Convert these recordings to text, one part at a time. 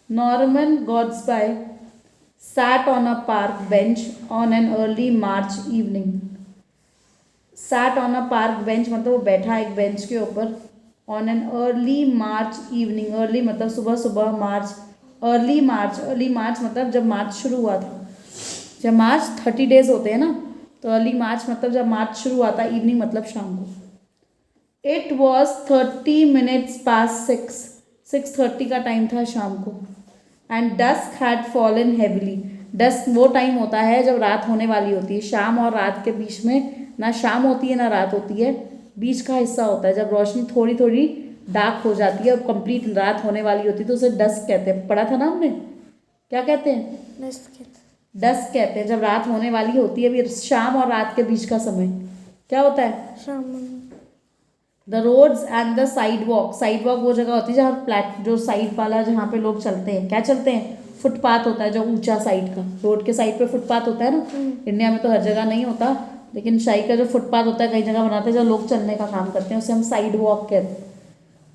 Norman Godsby sat on a park bench on an early March evening. Sat on a park bench मतलब वो बैठा एक bench के ऊपर. On an early March evening. Early मतलब सुबह सुबह. March. Early March मतलब जब मार्च शुरू हुआ था. जब मार्च 30 days होते हैं ना, तो अर्ली मार्च मतलब जब मार्च शुरू हुआ था. इवनिंग मतलब शाम को. It was 30 minutes past 6. 6:30 का टाइम था शाम को. And dusk had fallen heavily. Dusk वो टाइम होता है जब रात होने वाली होती है. शाम और रात के बीच में ना शाम होती है ना रात होती है. बीच का हिस्सा होता है जब रोशनी थोड़ी थोड़ी डार्क हो जाती है और कंप्लीट रात होने वाली होती है, तो उसे डस्क कहते हैं. पढ़ा था ना हमने, क्या कहते हैं? डस्क कहते हैं. जब रात होने वाली होती है, अभी शाम और रात के बीच का समय क्या होता है? शाम. The roads and the sidewalk. Sidewalk वो जगह होती है जहाँ जो साइड वाला जहाँ पे लोग चलते हैं. क्या चलते हैं? फुटपाथ होता है जो ऊंचा साइड का. रोड के साइड पे फुटपाथ होता है ना. इंडिया में तो हर जगह नहीं होता, लेकिन साइड का जो फुटपाथ होता है कई जगह बनाते हैं जहाँ लोग चलने का काम करते हैं, उसे हम साइड वॉक कहते हैं.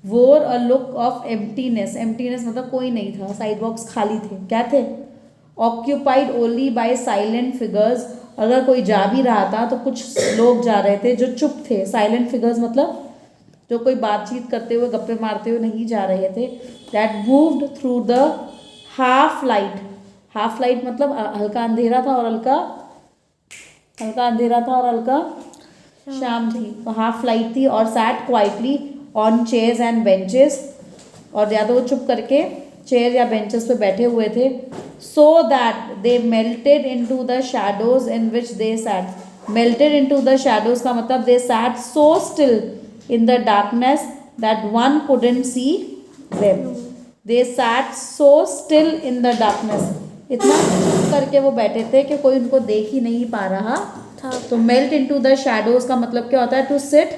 वोर a look of emptiness. Emptiness मतलब कोई नहीं था. साइड वॉक्स खाली थे. क्या थे? Occupied only by silent figures. अगर कोई जा भी रहा था तो कुछ लोग जा रहे थे जो चुप थे. साइलेंट फिगर्स मतलब जो कोई बातचीत करते हुए गप्पे मारते हुए नहीं जा रहे थे. That moved through the half light. Half light मतलब हल्का अंधेरा था और हल्का अंधेरा था और हल्का शाम थी. तो हाफ लाइट थी. और sat quietly on chairs and benches. और या तो वो चुप करके चेयर या बेंचेस पे बैठे हुए थे. So that they melted into the shadows in which they sat. Melted into the shadows का मतलब they sat so still in the darkness that one couldn't see them. They sat so still in the darkness. इतना चुप करके वो बैठे थे कि कोई उनको देख ही नहीं पा रहा था. तो melt into the shadows का मतलब क्या होता है? To sit,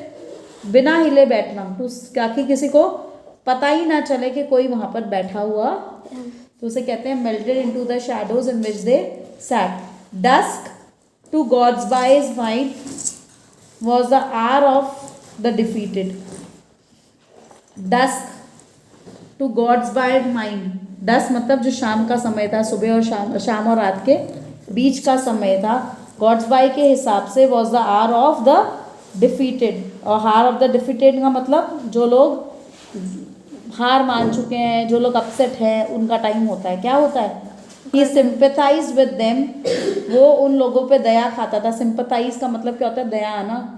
बिना हिले बैठना. to ताकि किसी को पता ही ना चले कि कोई वहाँ पर बैठा हुआ. तो उसे कहते हैं melted into the shadows in which they sat. Dusk to Godsby's mind was the hour of the defeated. Dusk to Godsby's mind. Dusk मतलब जो शाम का समय था. सुबह और शाम और रात के बीच का समय था. Godsby के हिसाब से was the hour of the defeated. और hour of the defeated का मतलब जो लोग हार मान चुके हैं, जो लोग अपसेट हैं, उनका टाइम होता है. क्या होता है? He sympathized with them. वो उन लोगों पे दया खाता था. Sympathize का मतलब क्या होता है? दया आना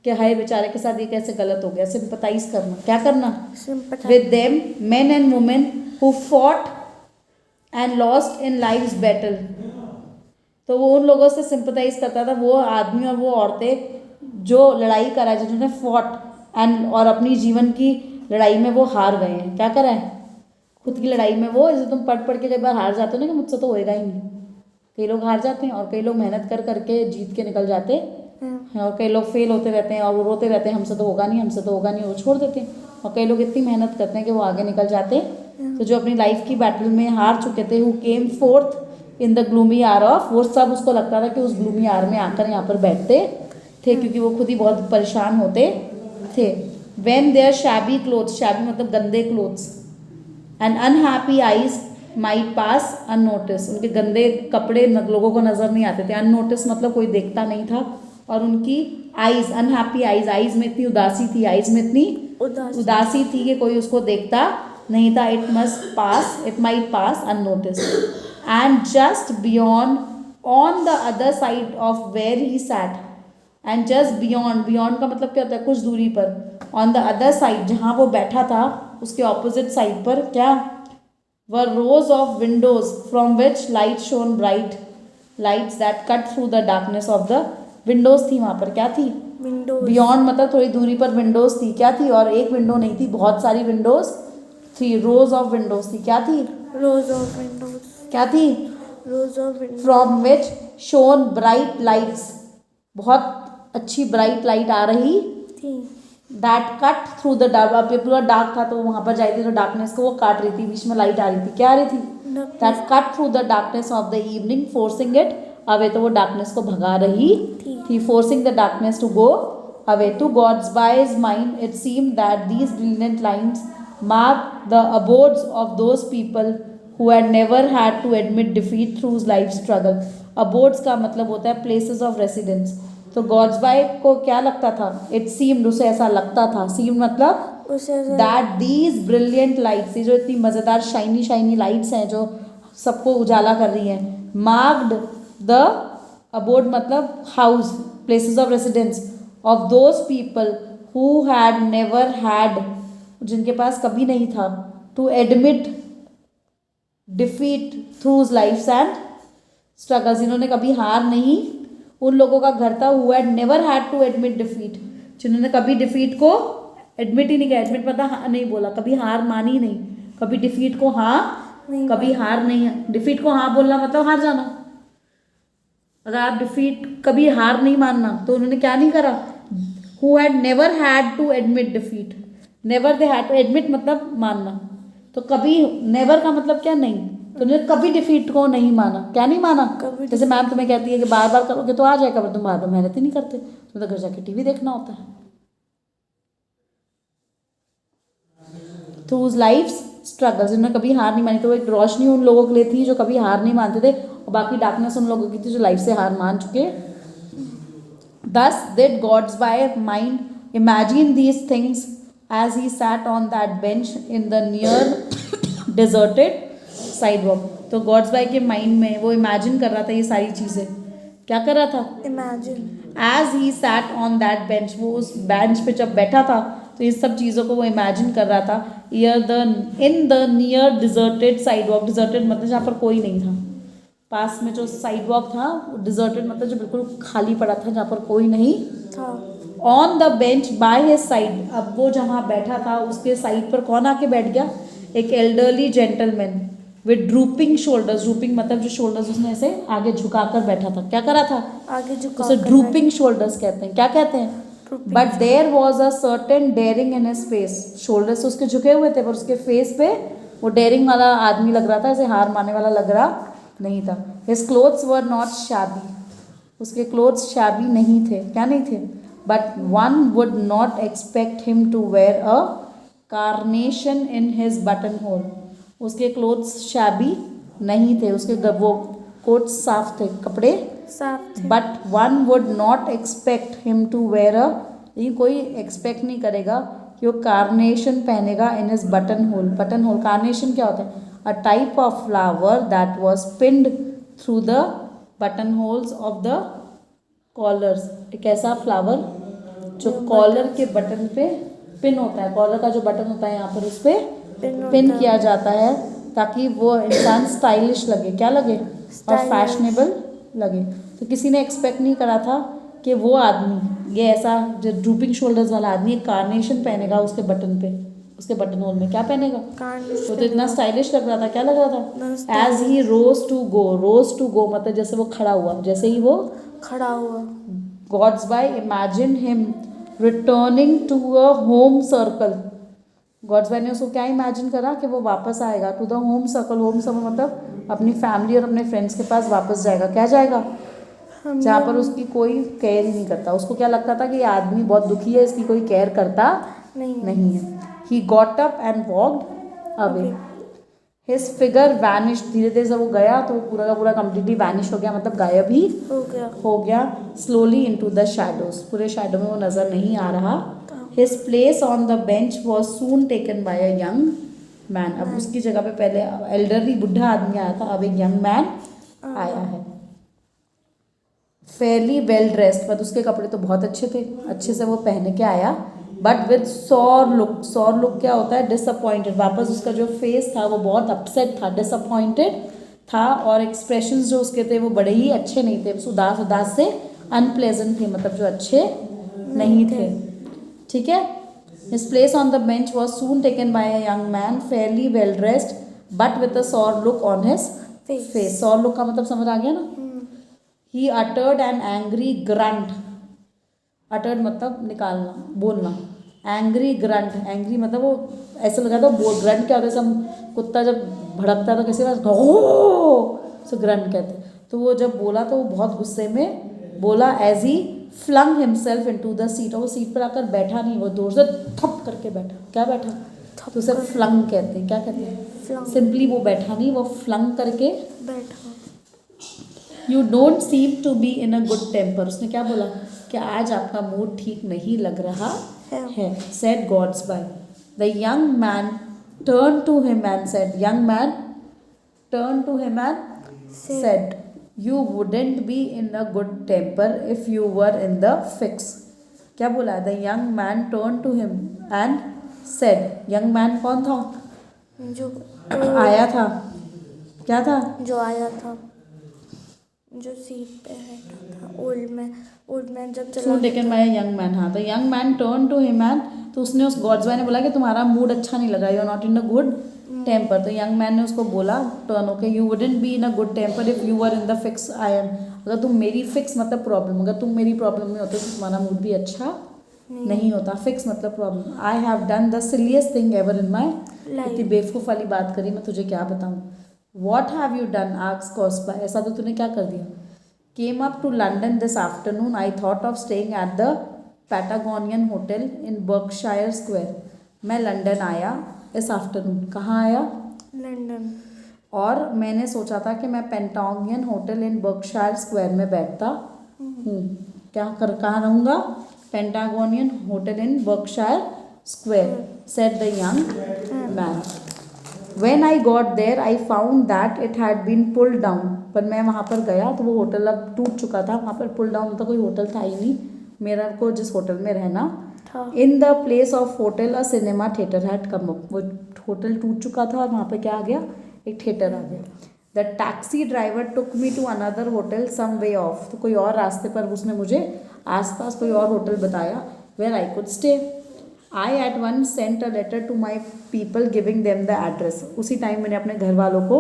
कि हाय बेचारे के साथ ये कैसे गलत हो गया. सिंपथाइज करना. क्या करना? With them men and women who fought and lost in life's battle. तो वो उन लोगों से सिंपथाइज करता था, वो आदमी और वो औरतें जो लड़ाई कराए, जिन्होंने फॉट एंड और अपनी जीवन की लड़ाई में वो हार गए हैं. क्या करा है? खुद की लड़ाई में वो, जैसे तुम पढ़ के कई बार हार जाते हो ना कि मुझसे तो होएगा ही नहीं. कई लोग हार जाते हैं और कई लोग मेहनत कर करके जीत के निकल जाते हैं. और कई लोग फेल होते रहते हैं और वो रोते रहते हैं, हमसे तो होगा नहीं, हमसे तो होगा नहीं, वो छोड़ देते हैं. और कई लोग इतनी मेहनत करते हैं कि वो आगे निकल जाते हैं. तो जो अपनी लाइफ की बैटल में हार चुके थे, who came forth in the gloomy hour of, वो सब उसको लगता था कि उस ग्लूमी आर में आकर यहाँ पर बैठते थे, क्योंकि वो खुद ही बहुत परेशान होते थे. When their shabby clothes. Shabby मतलब गंदे clothes. And unhappy eyes might pass unnoticed. उनके गंदे कपड़े लोगों को नजर नहीं आते थे. अननोटिस मतलब कोई देखता नहीं था. और उनकी आइज, अनहैप्पी आइज, आइज में इतनी उदासी थी, आइज में इतनी उदासी थी कि कोई उसको देखता नहीं था. It must pass, it might pass unnoticed. And just beyond, on the other side of where he sat. And just beyond, beyond का मतलब क्या होता है? कुछ दूरी पर. ऑन द अदर साइड, जहाँ वो बैठा था उसके ऑपोजिट साइड पर क्या? Were rows of windows from which light shone bright. Lights that cut through the darkness of the windows थी वहाँ पर. क्या थी? विंडोज. बियॉन्ड मतलब थोड़ी दूरी पर विंडोज थी. क्या थी? और एक विंडो नहीं थी, बहुत सारी विंडोज थी. रोज ऑफ विंडोज थी. क्या थी? रोज ऑफ विंडोज. क्या थी? रोज of windows. From which shown bright lights. बहुत अच्छी ब्राइट लाइट आ रही थी. That cut through the dark. पूरा डार्क था तो वहाँ पर जाती तो डार्कनेस को वो काट रही थी. बीच में लाइट आ रही थी. क्या आ रही थी? That cut through the darkness of the evening forcing it away. तो वो डार्कनेस को भगा रही थी. Forcing the darkness to go away. To Godsby's mind it seemed that these brilliant lines marked the abodes of those people who had never had to admit defeat through life struggle. Abodes का मतलब होता है places of residence. तो गॉड्सबाय को क्या लगता था? It seemed, उसे ऐसा लगता था. Seemed मतलब that these brilliant lights, ये जो इतनी मज़ेदार शाइनी शाइनी लाइट्स हैं जो सबको उजाला कर रही हैं, marked the abode मतलब house, places of residence of those people who had never had, जिनके पास कभी नहीं था, to admit defeat through lives and struggles, जिन्होंने कभी हार नहीं, उन लोगों का घर था who had never had to admit defeat, जिन्होंने कभी डिफीट को एडमिट ही नहीं किया. एडमिट मतलब हाँ नहीं बोला, कभी हार मानी नहीं, कभी डिफीट को हाँ, कभी हार नहीं. डिफीट को हाँ बोलना मतलब हार जाना. अगर आप डिफीट कभी हार नहीं मानना तो उन्होंने क्या नहीं करा. who had never had to admit defeat, never they had to admit मतलब मानना. तो कभी never का मतलब क्या? नहीं. तो उन्होंने कभी डिफीट को नहीं माना. क्या नहीं माना? जैसे मैम तुम्हें कहती है कि बार बार करोगे तो आ जाएगा, पर तुम बार बार मेहनत ही नहीं करते, तुम तो घर जाके टीवी देखना होता है. थ्रू लाइफ स्ट्रगल्स, जिन्होंने कभी हार नहीं मानी. तो एक रोशनी उन लोगों के लिए थी जो कभी हार नहीं मानते थे, और बाकी डार्कनेस उन लोगों की थी जो लाइफ से हार मान चुके. Thus did God's mind imagine these things as he sat on that bench in the near deserted sidewalk. तो गॉड्सबाय के माइंड में वो इमेजिन कर रहा था ये सारी चीज़ें. क्या कर रहा था? Imagine. As he sat on that bench, वो उस बेंच पे जब बैठा था तो ये सब चीज़ों को वो इमेजिन कर रहा था. In the near deserted sidewalk, deserted मतलब जहाँ पर कोई नहीं था. पास में जो साइडवॉक था, डिजर्टेड मतलब जो बिल्कुल खाली पड़ा था, जहाँ पर कोई नहीं था. On the bench by his side, अब वो जहाँ बैठा था उसके साइड पर कौन आके बैठ गया? एक elderly gentleman with drooping shoulders. Drooping मतलब जो शोल्डर्स उसने ऐसे आगे झुकाकर बैठा था. क्या करा था? आगे झुका. उसे ड्रूपिंग शोल्डर्स कहते हैं. क्या कहते हैं? But there was a certain daring in his face. Shoulders उसके झुके हुए थे, पर उसके फेस पे वो डेयरिंग वाला आदमी लग रहा था, ऐसे हार मारने वाला लग रहा नहीं था. His clothes were not shabby, उसके क्लोथ्स शैबी नहीं थे. क्या नहीं थे? But one would not expect him to wear a carnation in his button whole. उसके क्लोथ्स शैबी नहीं थे, उसके वो कोट साफ थे, कपड़े साफ थे. But one would not expect him to wear a, ये कोई एक्सपेक्ट नहीं करेगा कि वो कार्नेशन पहनेगा in his button hole. Button hole, carnation क्या होता है? A type of flower that was pinned through the button holes of the collars. एक ऐसा फ्लावर जो कॉलर के बटन पे पिन होता है. कॉलर का जो बटन होता है यहाँ पर उस पर पिन किया जाता है ताकि वो इंसान स्टाइलिश लगे. क्या लगे? और फैशनेबल लगे. तो किसी ने एक्सपेक्ट नहीं करा था कि वो आदमी, ये ऐसा जो ड्रूपिंग शोल्डर्स वाला आदमी, एक कार्नेशन पहनेगा उसके बटन पे, उसके बटन होल में. क्या पहनेगा? वो तो इतना स्टाइलिश लग रहा था. क्या लग रहा था? As he rose to go. Rose to go मतलब जैसे वो खड़ा हुआ, जैसे ही वो खड़ा हुआ. Gortsby imagine him returning to a home circle. Gortsby ने उसको क्या इमेजिन करा? कि वो वापस आएगा to the home circle. Home circle मतलब अपनी फैमिली और अपने फ्रेंड्स के पास वापस जाएगा. क्या जाएगा? जहाँ पर उसकी कोई केयर ही नहीं करता. उसको क्या लगता था कि ये आदमी बहुत दुखी है, इसकी कोई केयर करता नहीं है. He got up and walked away. His figure vanished. धीरे धीरे से वो गया तो पूरा का पूरा completely vanish हो गया, मतलब गायब ही हो गया. Slowly into the shadows. पूरे shadow में वो नजर नहीं आ रहा. His place on the bench was soon taken by a young man. अब उसकी जगह पे पहले elderly बुढ़ा आदमी आया था, अब एक young man आया है. Fairly well dressed, but उसके कपड़े तो बहुत अच्छे थे, अच्छे से वो पहन के आया. But with sour look. Sour look क्या होता है? डिसअपॉइंटेड. वापस उसका जो फेस था वो बहुत अपसेट था, डिसअपॉइंटेड था, और एक्सप्रेशंस जो उसके थे वो बड़े ही अच्छे नहीं थे. उदास उदास से अनप्लेजेंट थे, मतलब जो अच्छे नहीं थे. ठीक है. His place on the bench was soon taken by a young man fairly well dressed but with a sour look on his face. Sour look का मतलब समझ आ गया ना? He uttered an angry grunt. Uttered मतलब निकालना, बोलना. Angry grunt. Angry मतलब वो ऐसा लगा था. ग्रंट क्या होता है? सब कुत्ता जब भड़कता था किसी बात सो ग्रंट कहते. तो वो जब बोला तो वो बहुत गुस्से में बोला. As he flung himself into the seat. और वो सीट पर आकर बैठा नहीं, वो जोर से थप करके बैठा. क्या बैठा? तो उसे फ्लंग कहते हैं. क्या कहते हैं? सिंपली वो बैठा नहीं, वो फ्लंग करके बैठा। You don't seem to be in a good temper. उसने क्या बोला कि आज आपका मूड ठीक नहीं लग रहा है। Said Gortsby. The young man turn to him and said, young man turn to him and said, you wouldn't be in a good temper if you were in the fix. क्या बोला? The young man turn to him and said. Young man कौन था? जो आया था। क्या था? जो आया था, जो सीट पे बैठा था। ओल्ड मैन जब चला टेकन बाय यंग मैन। हाँ, तो young man turn to him and, तो उसने उस गॉड्स बॉय ने बोला कि तुम्हारा मूड अच्छा नहीं लगा, you are not in a good temper. तो यंग मैन ने उसको बोला टर्न होके, you wouldn't be in a good temper if you were in the fix I am. अगर तुम मेरी फिक्स मतलब प्रॉब्लम, अगर तुम मेरी प्रॉब्लम में होते तो तुम्हारा मूड भी अच्छा नहीं होता। फिक्स मतलब problem. I have done the silliest thing ever in my. इतनी बेवकूफ़ वाली बात करी, मैं तुझे क्या बताऊँ। What have you done asked Gortsby. ऐसा तो तूने क्या कर दिया। Came up to London this afternoon. I thought of staying at the Patagonian Hotel in Berkshire Square. मैं लंदन आया इस आफ्टरनून। कहाँ आया? लंदन। और मैंने सोचा था कि मैं Patagonian hotel in Berkshire Square में बैठता हूँ। कहाँ रहूँगा? Patagonian hotel in Berkshire Square, said the young man. When I got there, I found that it had been pulled down. पर मैं वहाँ पर गया तो वो होटल अब टूट चुका था। वहाँ पर पुल डाउन था, कोई होटल था ही नहीं मेरा को जिस होटल में रहना था। In the place of hotel a cinema theatre had come up. वो होटल टूट चुका था और वहाँ पर क्या आ गया? एक थिएटर आ गया। The taxi driver took me to another hotel some way off. तो कोई और रास्ते पर उसने मुझे आसपास कोई और होटल बताया where I could stay. I at once sent a letter to my people giving them the address. उसी टाइम मैंने अपने घर वालों को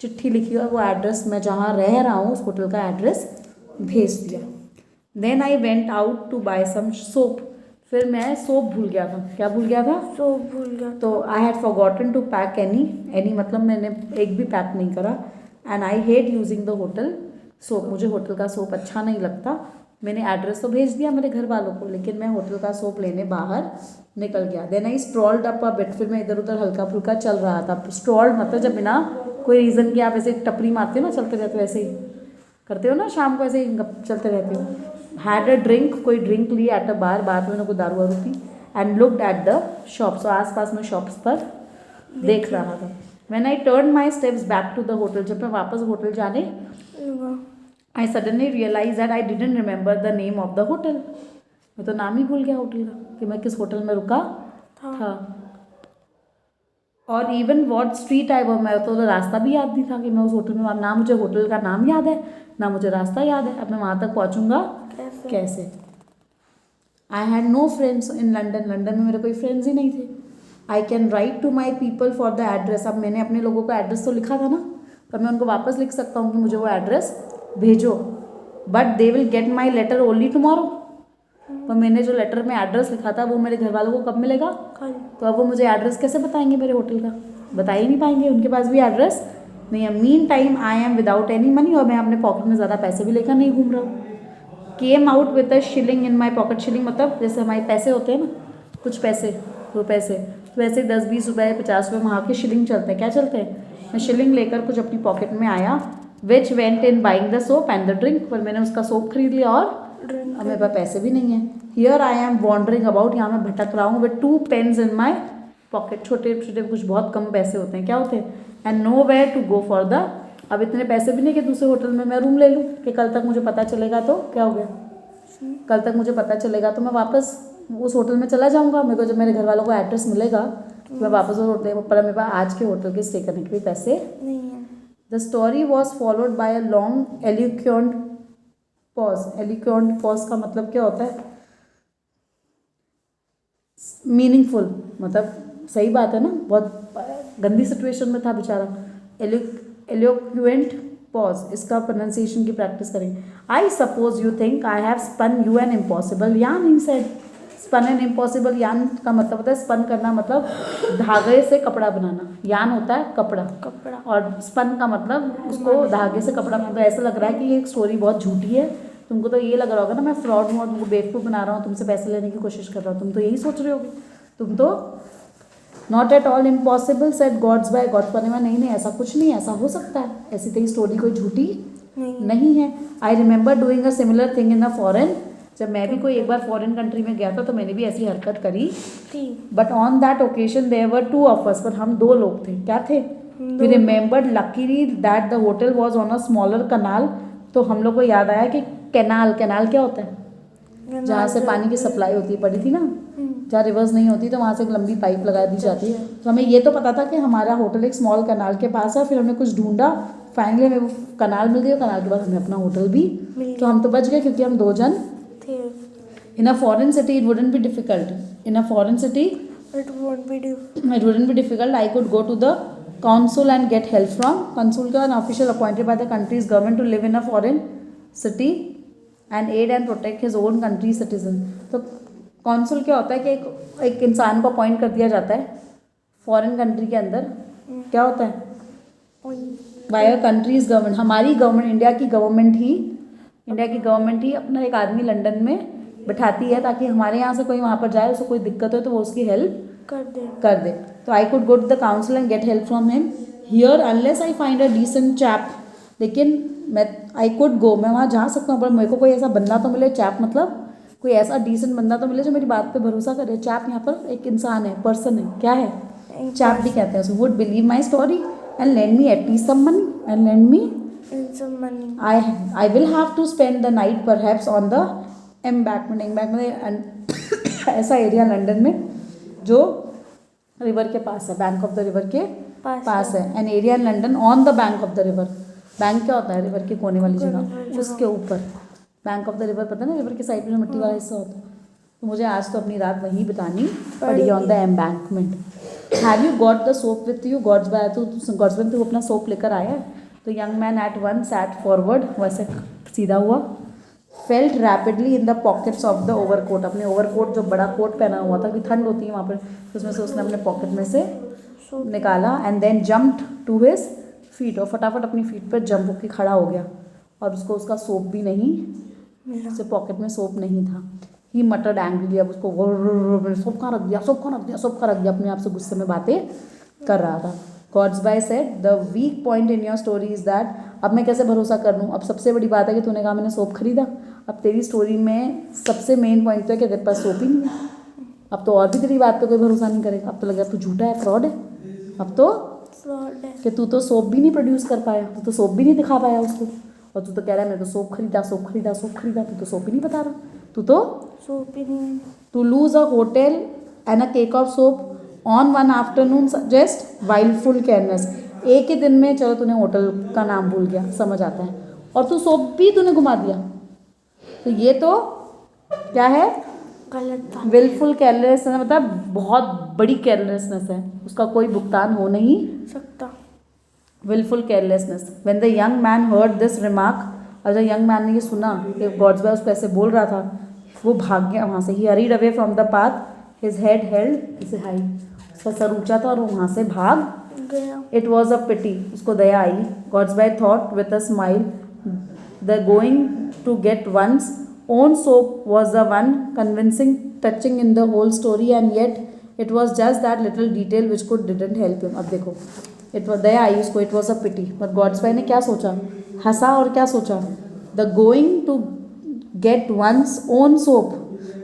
चिट्ठी लिखी और वो एड्रेस, मैं जहाँ रह रहा हूँ उस होटल का एड्रेस भेज दिया। Then I went out to buy some soap. फिर मैं सोप भूल गया था। क्या भूल गया था? सोप भूल गया। तो I had forgotten to pack any मतलब मैंने एक भी पैक नहीं करा। And I hate using the hotel soap. मुझे होटल का सोप अच्छा नहीं लगता। मैंने एड्रेस तो भेज दिया मेरे घर वालों को, लेकिन मैं होटल का सोप लेने बाहर निकल गया। Then I strolled up a bit. फिर मैं इधर उधर हल्का फुल्का चल रहा था। स्ट्रॉल्ड मतलब जब बिना कोई रीज़न के आप ऐसे टपरी मारते हो ना, चलते रहते हो, ऐसे ही करते हो ना, शाम को ऐसे ही चलते रहते हो। हैड अ ड्रिंक, कोई ड्रिंक ली एट अ बार में मैंने कोई दारू वारू पी। And looked at the shops, तो आस पास में शॉप्स पर देख रहा था। When I turn my steps back to the hotel, जब मैं वापस होटल जाने I suddenly realized that I didn't remember the name of the hotel. मैं तो नाम ही भूल गया होटल का कि मैं किस होटल में रुका था। और इवन वॉट स्ट्रीट आई, वो मैं तो रास्ता भी याद नहीं था कि मैं उस होटल में, ना मुझे होटल का नाम याद है ना मुझे रास्ता याद है। अब मैं वहाँ तक पहुँचूँगा कैसे? I had no friends in London. London में मेरे कोई फ्रेंड्स ही नहीं थे। I can write to my people for the address. अब मैंने अपने लोगों का एड्रेस तो लिखा था ना, पर मैं उनको वापस लिख सकता हूँ कि मुझे वो एड्रेस भेजो। But they will get my letter only tomorrow. पर मैंने जो लेटर में एड्रेस लिखा था वो मेरे घर वालों को कब मिलेगा? कल। तो अब वो मुझे एड्रेस कैसे बताएंगे मेरे होटल का? बता ही नहीं पाएंगे, उनके पास भी एड्रेस नहीं है। Mean time I am without any money, और मैं अपने पॉकेट में ज़्यादा पैसे भी लेकर नहीं घूम रहा हूँ। Came out with a shilling in my pocket. Shilling मतलब जैसे हमारे पैसे होते हैं ना, कुछ पैसे, रुपये से, तो वैसे 10-20 रुपये 50 रुपये वहाँ के शिलिंग चलते हैं। क्या चलते हैं? मैं शिलिंग लेकर कुछ अपनी पॉकेट में आया। Which went in buying the soap and the drink. पर मैंने उसका सोप खरीद लिया और अब मेरे पास पैसे भी नहीं है। Here I am wandering about, यहाँ मैं भटक रहा हूँ with 2 pence in my pocket. छोटे छोटे कुछ बहुत कम पैसे होते हैं। क्या होते हैं? And nowhere to go for the. अब इतने पैसे भी नहीं कि दूसरे होटल में मैं रूम ले लूँ कि कल तक मुझे पता चलेगा तो क्या हो गया, कल तक मुझे पता चलेगा तो मैं वापस उस होटल में चला जाऊँगा। मेरे को जब मेरे घर वालों को एड्रेस मिलेगा तो मैं वापस उस होटल पर, मेरे पास आज के होटल के स्टे करने के भी पैसे नहीं है। The story was followed by a long eloquent pause. Eloquent pause का मतलब क्या होता है? मीनिंगफुल, मतलब सही बात है ना, बहुत गंदी सिचुएशन में था बेचारा। एलोक्वेंट पॉज, इसका प्रोनाउंसिएशन की प्रैक्टिस करेंगे। I suppose you think I have spun you an impossible yarn, he said. Spun an impossible yarn का मतलब होता है, स्पन करना मतलब धागे से कपड़ा बनाना। यार्न होता है कपड़ा, और स्पन का मतलब उसको धागे से कपड़ा बनाना। तो ऐसा लग रहा है कि ये एक स्टोरी बहुत झूठी है। तुमको तो ये लग रहा होगा ना मैं फ्रॉड हूँ और तुमको बेवकूफ़ बना रहा हूँ, तुमसे पैसे लेने की कोशिश कर रहा हूँ। तुम तो यही सोच रहे होगे, तुम तो not at all impossible said Gortsby Gortsby नहीं ऐसा कुछ नहीं है, ऐसा हो सकता है, ऐसी तेरी स्टोरी कोई झूठी नहीं है। I remember doing a similar thing in a foreign, जब मैं भी कोई एक बार फॉरेन कंट्री में गया था तो मैंने भी ऐसी हरकत करी। But on that occasion there were 2 of us, पर हम 2 लोग थे। क्या थे? We remembered luckily that the hotel was on a smaller canal, तो हम लोग को याद आया कि कैनाल क्या होता है? जहाँ से पानी की सप्लाई होती है, पड़ी थी ना, जहाँ रिवर्स नहीं होती तो वहाँ से एक लंबी पाइप लगा दी जाती है। तो हमें ये तो पता था कि हमारा होटल एक स्मॉल कनाल के पास है। फिर हमने कुछ ढूंढा, फाइनली हमें वो कनाल मिल गया। कनाल के बाद हमें अपना होटल भी, तो हम तो बच गए क्योंकि हम 2 जन थे। In a foreign city it wouldn't be difficult, in a foreign city it wouldn't be difficult. I could go to the council and get help from council का, an official appointed by the country's government to live in a foreign city and aid and protect his own country citizen. तो consul क्या होता है कि एक इंसान को appoint कर दिया जाता है फॉरेन कंट्री के अंदर। क्या होता है? बाय अ कंट्रीज गवर्नमेंट, हमारी गवर्नमेंट, इंडिया की गवर्नमेंट ही अपना एक आदमी लंदन में बिठाती है ताकि हमारे यहाँ से कोई वहाँ पर जाए, उसको कोई दिक्कत हो तो वो उसकी हेल्प कर दे। तो I could go to the council and get help from him here unless I find a decent chap. लेकिन मैं आई कुड गो, मैं वहाँ जा सकता हूँ, पर मेरे को कोई ऐसा बंदा तो मिले, चैप मतलब कोई ऐसा डिसेंट बंदा तो मिले जो मेरी बात पे भरोसा करे। चैप यहाँ पर एक इंसान है, पर्सन है। क्या है? चैप भी कहते हैं उसे। Would believe my story and lend me at least some money and lend me I will have to spend the night perhaps on the embankment ऐसा एरिया लंदन में जो रिवर के पास है, बैंक ऑफ द रिवर के पास है। An area in London on the bank of the river. Bank क्या होता है? रिवर के कोने वाली जगह, उसके ऊपर। बैंक ऑफ द रिवर पता है ना, रिवर के साइड में मिट्टी वाला हिस्सा होता है। तो मुझे आज तो अपनी रात वहीं बितानी पड़ी, on the embankment. Have you got the soap with you? Gortsby, तू अपना सोप लेकर आया है? तो young man at once sat forward, वैसे सीधा हुआ। Felt rapidly in the pockets of the overcoat, अपने ओवरकोट जो बड़ा कोट पहना हुआ था कि ठंड होती है वहाँ पर, तो उसमें से उसने अपने पॉकेट में से निकाला। And then jumped to his feet, और फटाफट अपनी फीट पर जंप होकर खड़ा हो गया। और उसको उसका सोप भी नहीं उसके पॉकेट में सोप नहीं था। ही मटर्ड एंग्रीली, अब उसको सोप कहाँ रख दिया, अपने आप से गुस्से में बातें कर रहा था। Gortsby said the weak point in your story is that, अब मैं कैसे भरोसा कर लूँ? अब सबसे बड़ी बात है कि तूने कहा मैंने सोप खरीदा। अब तेरी स्टोरी में सबसे मेन पॉइंट तो है कि तेरे पास सोप ही नहीं है। अब तो और भी तेरी बात पे कोई भरोसा नहीं करेगा। अब तो लगा तू झूठा है, फ्रॉड है। अब तो फ्रॉड है कि तू तो सोप भी नहीं प्रोड्यूस कर पाया, तू तो सोप भी नहीं दिखा पाया उसको, और तू तो कह रहा है मैंने तो सोप खरीदा। तू तो सोप ही नहीं बता रहा, तू तो सोप ही नहीं। To lose a hotel and a cake of soap on one afternoon just wilful carelessness. एक ही दिन में चलो तूने होटल का नाम भूल गया, समझ आता है, और तू सोप भी तूने घुमा दिया। तो ये तो क्या है? गलत। विलफुल केयरलेसनेस मतलब बहुत बड़ी केयरलेसनेस है, उसका कोई भुगतान हो नहीं सकता। Wilful carelessness. When the young man heard this remark, और जब यंग मैन ने ये सुना कि गॉड्स बाय उसको ऐसे बोल रहा था, वो भाग गया वहाँ से। He hurried away from the path, his head held इसे हाई, उसका सर ऊंचा था और वो वहाँ से भाग गया। इट वॉज अ पिटी, उसको दया आई। Gortsby thought with a smile the going to get once own soap was the one convincing touching in the whole story, and yet it was just that little detail which didn't help him. अब देखो, it was दया आई उसको, it was a pity, but Gortsby ने क्या सोचा? हंसा और क्या सोचा? the going to get one's own soap,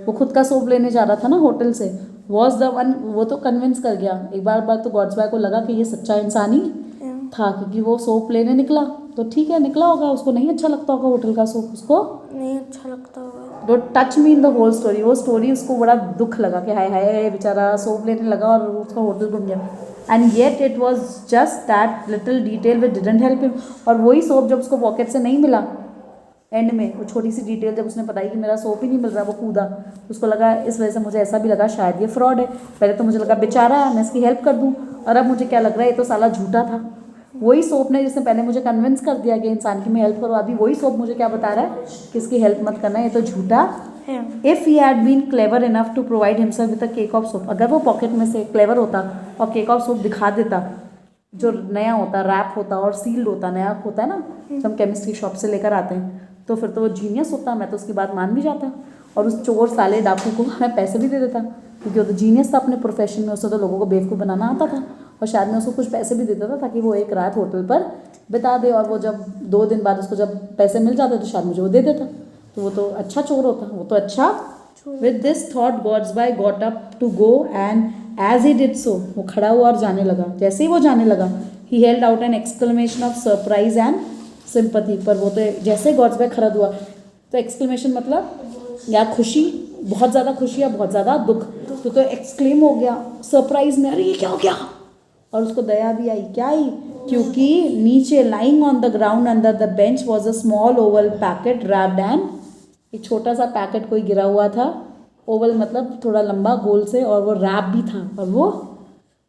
वो खुद का सोप लेने जा रहा था ना होटल से, was the one, वो तो कन्विंस कर गया। एक बार तो गॉड्स बाय को लगा कि ये सच्चा इंसान ही था, क्योंकि वो सोप लेने निकला तो ठीक है, निकला होगा, उसको नहीं अच्छा लगता होगा होटल का सोप, उसको नहीं अच्छा लगता होगा। Don't touch me in the whole story, वो स्टोरी उसको बड़ा दुख लगा कि हाय हाय बेचारा सोप लेने लगा और उसका होटल घूम गया। And yet it was just that little detail which didn't help him, और वही सोप जब उसको पॉकेट से नहीं मिला एंड में, वो छोटी सी डिटेल जब उसने बताई कि मेरा सोप ही नहीं मिल रहा, वो कूदा। उसको लगा, इस वजह से मुझे ऐसा भी लगा शायद ये फ्रॉड है। पहले तो मुझे लगा बेचारा है, मैं इसकी हेल्प कर दूँ, और अब मुझे क्या लग रहा है ये तो साला झूठा था। वही सोप ने जिसने पहले मुझे कन्विंस कर दिया कि इंसान की मैं हेल्प करूँ, अभी वही सोप मुझे क्या बता रहा है कि इसकी हेल्प मत करना, ये तो झूठा है। If he had been clever enough to provide himself with a cake of soap, अगर वो पॉकेट में से क्लेवर होता और केक ऑफ सोप दिखा देता, जो नया होता, रैप होता और सील्ड होता, नया होता है ना, जो हम केमिस्ट्री शॉप से लेकर आते हैं, तो फिर तो वो जीनियस होता, मैं तो उसकी बात मान भी जाता, और उस चोर साले डाकू को मैं पैसे भी दे देता। क्योंकि वो तो जीनियस था अपने प्रोफेशन में, उससे तो लोगों को बेवकूफ़ बनाना आता था। और शायद मैं उसको कुछ पैसे भी देता था ताकि वो एक रात होटल पर बिता दे, और वो जब 2 दिन बाद उसको जब पैसे मिल जाते तो शायद मुझे वो दे देता। तो वो तो अच्छा चोर होता, वो तो अच्छा। With this thought Gortsby got up to go, and as he did so, वो खड़ा हुआ और जाने लगा। जैसे ही वो जाने लगा, he held out an exclamation of surprise and sympathy. पर वो तो जैसे गॉड्स बाय खड़ा हुआ तो एक्सक्लेमेशन मतलब या खुशी, बहुत ज़्यादा खुशी या बहुत ज़्यादा दुख, तो एक्सक्लेम हो गया सरप्राइज में, अरे ये क्या हो गया। और उसको दया भी आई, क्या आई, क्योंकि नीचे lying on the ground under the bench was a small Oval packet wrapped and, एक छोटा सा पैकेट कोई गिरा हुआ था। ओवल मतलब थोड़ा लंबा गोल से, और वो रैप भी था,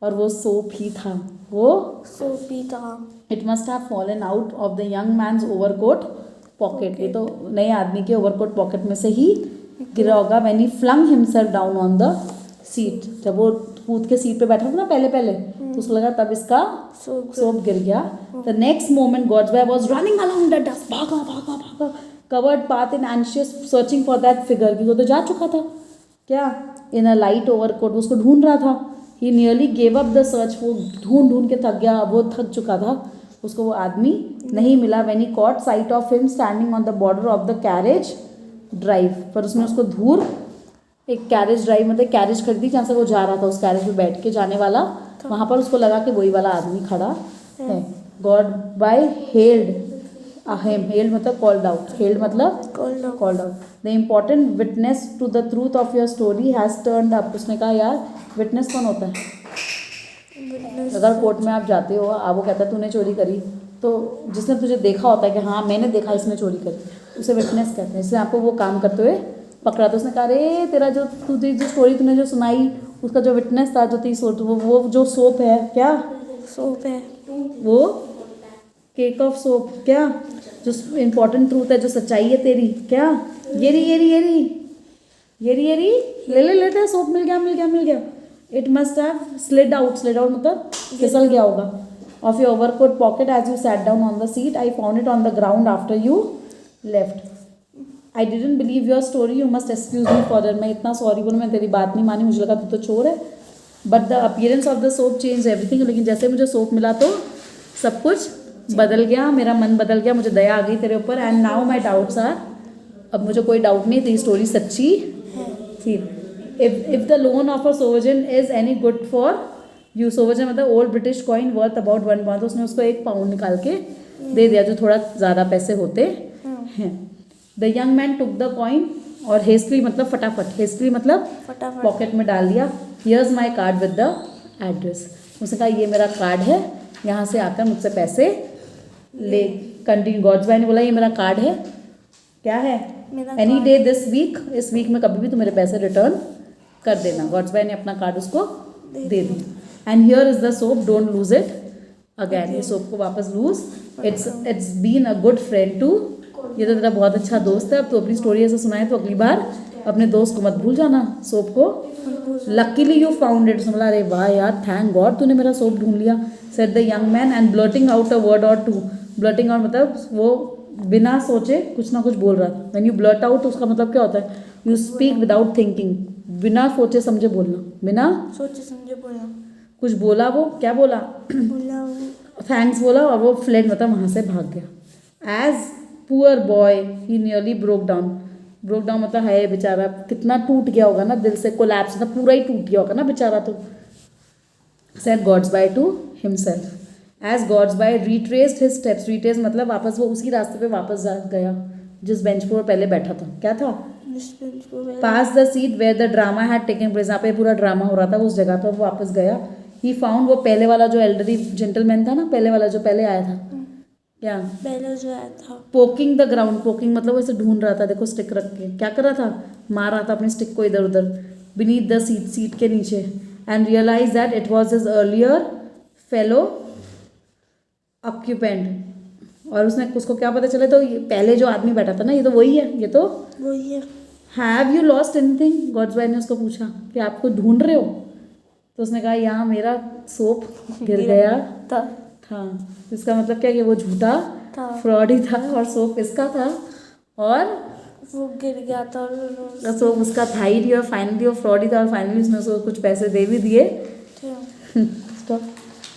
और वो सोप ही था, वो सोप ही था। It must have fallen out of the young man's overcoat pocket, ये तो नए आदमी के ओवरकोट पॉकेट में से ही गिरा होगा। When he flung himself down on the seat, जब वो कूद के सीट पे बैठा था ना पहले तो उसको लगा, तब इसका सोप गिर गया। The next moment Gortsby was running around the dust, भागा covered path in anxious searching for that figure, की वो तो जा चुका था क्या, इन अ लाइट ओवरकोट, उसको ढूंढ रहा था। He nearly gave up the search, वो ढूंढ के थक गया, वो थक चुका था, उसको वो आदमी नहीं मिला। When he caught sight of him standing on the border of the carriage drive, पर उसने उसको दूर एक कैरेज ड्राइव मतलब कैरेज खरीदी जहाँ से वो जा रहा था, उस कैरेज में बैठ के जाने वाला, वहाँ पर उसको लगा कि वही वाला आदमी खड़ा है। Gortsby hailed him, hailed मतलब कॉल्ड आउट, हेल्ड मतलब called out. The important witness to the truth of your story has turned up. उसने कहा, यार विटनेस कौन होता है? अगर कोर्ट में आप जाते हो, आप वो कहता है तूने चोरी करी, तो जिसने तुझे देखा होता है कि हाँ मैंने देखा इसने चोरी करी, उसे विटनेस कहते हैं। इसलिए आपको वो काम करते हुए पकड़ा, तो उसने कहा, अरे तेरा जो स्टोरी तूने जो सुनाई, उसका जो विटनेस था, जो थी वो जो सोप है, क्या सोप है, वो केक ऑफ सोप, क्या जो इम्पोर्टेंट ट्रूथ है, जो सच्चाई है तेरी, क्या ये रही ले सोप मिल गया। It must have slid out मतलब फिसल गया होगा। Of your overcoat pocket as you sat down on the seat, I found it on the ground after you left. I didn't believe your story, you must excuse me for that. मैं इतना sorry बोलूँ, मैं तेरी बात नहीं मानी, मुझे लगा तू तो चोर है। But the appearance of the soap change everything, लेकिन जैसे मुझे सोप मिला तो सब कुछ बदल गया, मेरा मन बदल गया, मुझे दया आ गई तेरे ऊपर। And now my doubts are, अब मुझे कोई डाउट नहीं, तेरी स्टोरी सच्ची थी। If the loan of a sovereign is any good for you, sovereign मतलब old British coin worth about 1 pound, तो उसने उसको 1 पाउंड निकाल के दे दिया, जो थोड़ा ज़्यादा पैसे होते हैं। The young man took the coin, और हेस्टली मतलब फटाफट, हेस्टली मतलब पॉकेट में डाल दिया। Here's my card with the address, उसने कहा ये मेरा कार्ड है, यहाँ से आकर मुझसे पैसे ले। कंटिन्यू, गॉड्स बाय ने बोला ये मेरा कार्ड है, क्या है, एनी डे दिस वीक, इस वीक में कभी भी तू मेरे पैसे रिटर्न कर देना। गॉड्स बाय ने अपना कार्ड उसको दे दिया। And here is the soap, don't lose it again, ये सोप को वापस lose, it's been a good friend to, ये तो तेरा बहुत अच्छा दोस्त है। अब तो अपनी स्टोरी ऐसे सुनाए तो अगली बार अपने दोस्त को मत भूल जाना, सोप को। लकीली यू फाउंड इट, बोला अरे वाह यार, थैंक गॉड तूने मेरा सोप ढूंढ लिया। Said the young man and blurting out a word or two, blurting out मतलब वो बिना सोचे कुछ ना कुछ बोल रहा था। व्हेन यू ब्लर्ट आउट, उसका मतलब क्या होता है, यू स्पीक विदाउट थिंकिंग, बिना सोचे समझे बोलना, बिना सोचे समझे बोलना। कुछ बोला, वो क्या बोला, थैंक्स बोला, और वो फ्लेड मतलब वहाँ से भाग गया। एज पुअर बॉय ही नियरली ब्रोक डाउन मतलब है बेचारा, कितना टूट गया होगा ना दिल से, कोलैप्स मतलब पूरा ही टूट गया होगा ना बेचारा। तो said Gortsby to himself, as Gortsby retraced his steps, retrace मतलब वापस वो उसी रास्ते पे वापस गया जिस बेंच पर वो पहले बैठा था, क्या था, passed the seat where the drama had taken place, जहाँ पे पूरा ड्रामा हो रहा था उस जगह पर वो वापस गया। ही फाउंड, वो पहले वाला जो एल्डरली जेंटलमैन था ना, पहले वाला जो पहले आया था, क्या पहले जो आया था, पोकिंग द ग्राउंड, पोकिंग मतलब वैसे ढूंढ रहा था, देखो स्टिक रख के क्या कर रहा था, मार रहा था अपनी स्टिक को इधर उधर, बीनीथ द सीट, सीट के नीचे। And realise that it was his earlier fellow occupant, और उसको क्या पता चले, तो ये पहले जो आदमी बैठा था ना, ये तो वही है, ये तो वही है। Have you lost anything, Gortsby ने उसको पूछा कि आप कुछ ढूंढ रहे हो, तो उसने कहा यहाँ मेरा सोप गिर गया था। इसका मतलब क्या कि वो झूठा फ्रॉड ही था, और सोप इसका था, और वो गिर गया था और तो उसका था ही नहीं और फाइनली वो फ्रॉड ही था और फाइनली उसने उसको कुछ पैसे दे भी दिए थे